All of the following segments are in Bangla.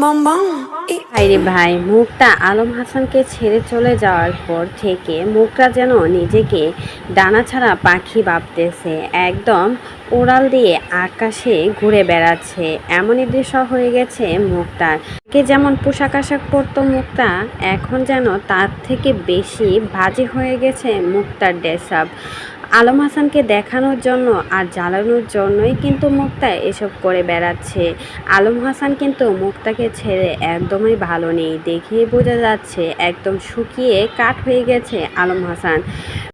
bom bom. ভাইরে ভাই, মুক্তা আলম হাসানকে ছেড়ে চলে যাওয়ার পর থেকে মুক্তা যেন নিজেকে ডানাছাড়া পাখি ভাবতেছে। একদম উড়াল দিয়ে আকাশে ঘুরে বেড়াচ্ছে, এমনই দৃশ্য হয়ে গেছে মুক্তার। কে যেমন পোশাক আশাক পরতো মুক্তা, এখন যেন তার থেকে বেশি বাজে হয়ে গেছে মুক্তার ড্রেস আপ। আলম হাসানকে দেখানোর জন্য আর জ্বালানোর জন্যই কিন্তু মুক্তা এসব করে বেড়াচ্ছে। আলম হাসান কিন্তু মুক্তাকে ছেড়ে একদমই ভালো নেই, দেখেই বোঝা যাচ্ছে একদম শুকিয়ে কাঠ হয়ে গেছে আলম হাসান।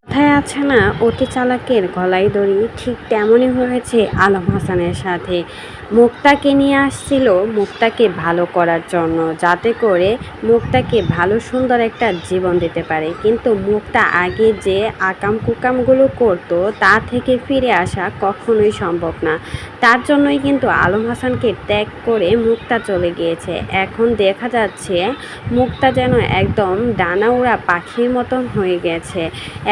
কথায় আছে না, অতি চালাকের গলায় দড়ি, ঠিক তেমনই হয়েছে আলম হাসানের সাথে। মুক্তাকে নিয়ে আসছিল মুক্তাকে ভালো করার জন্য, যাতে করে মুক্তাকে ভালো সুন্দর একটা জীবন দিতে পারে। কিন্তু মুক্তা আগে যে আকাম কুকামগুলো করতো তা থেকে ফিরে আসা কখনোই সম্ভব না। তার জন্যই কিন্তু আলম হাসানকে ত্যাগ করে মুক্তা চলে গিয়েছে। এখন দেখা যাচ্ছে মুক্তা যেন একদম ডানা উড়া পাখির মতন হয়ে গেছে।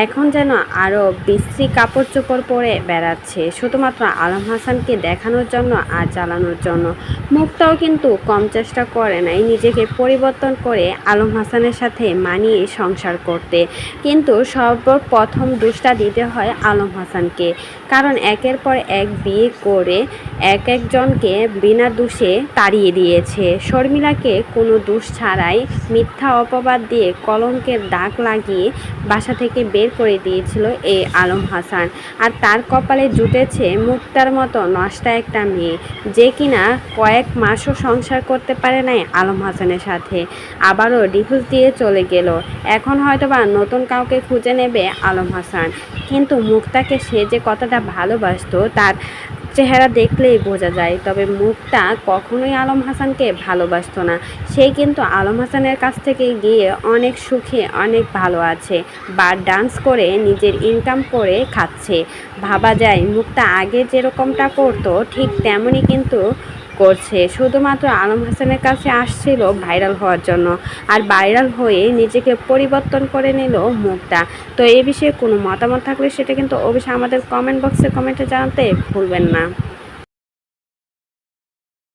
এখন যেন আরও বিশ্রী কাপড় চোপড় পরে বেড়াচ্ছে, শুধুমাত্র আলম হাসানকে দেখানোর জন্য আর জ্বালানোর জন্য। মুক্তাও কিন্তু কম চেষ্টা করে নাই নিজেকে পরিবর্তন করে আলম হাসানের সাথে মানিয়ে সংসার করতে। কিন্তু সর্বপ্রথম দোষটা দিতে হয় আলম হাসানকে, কারণ একের পর এক বিয়ে করে একজনকে বিনা দোষে তাড়িয়ে দিয়েছে। শর্মিলাকে কোনো দোষ ছাড়াই মিথ্যা অপবাদ দিয়ে কলঙ্কের দাগ লাগিয়ে বাসা থেকে বের করে দিয়েছিল এই আলম হাসান। আর তার কপালে জুটেছে মুক্তার মতো নষ্টা একটা মেয়ে, যে কিনা কয়েক মাসও সংসার করতে পারে নাই আলম হাসানের সাথে, আবারও ডিভোর্স দিয়ে চলে গেল। এখন হয়তোবা নতুন কাউকে খুঁজে নেবে আলম হাসান। কিন্তু মুক্তাকে সে যে কতটা ভালোবাসতো তার চেহারা দেখলেই বোঝা যায়। তবে মুক্তা কখনোই আলম হাসানকে ভালোবাসতো না। সে কিন্তু আলম হাসানের কাছ থেকে গিয়ে অনেক সুখে অনেক ভালো আছে, বা ডান্স করে নিজের ইনকাম করে খাচ্ছে। ভাবা যায় মুক্তা আগে যেরকমটা করতো ঠিক তেমনই কিন্তু করছে, শুধুমাত্র আলম হাসানের কাছে আসছিল ভাইরাল হওয়ার জন্য। আর ভাইরাল হয়ে নিজেকে পরিবর্তন করে নিল মুক্তা। তো এই বিষয়ে কোনো মতামত থাকলে সেটা কিন্তু অবশ্যই আমাদের কমেন্ট বক্সে কমেন্টে জানাতে ভুলবেন না।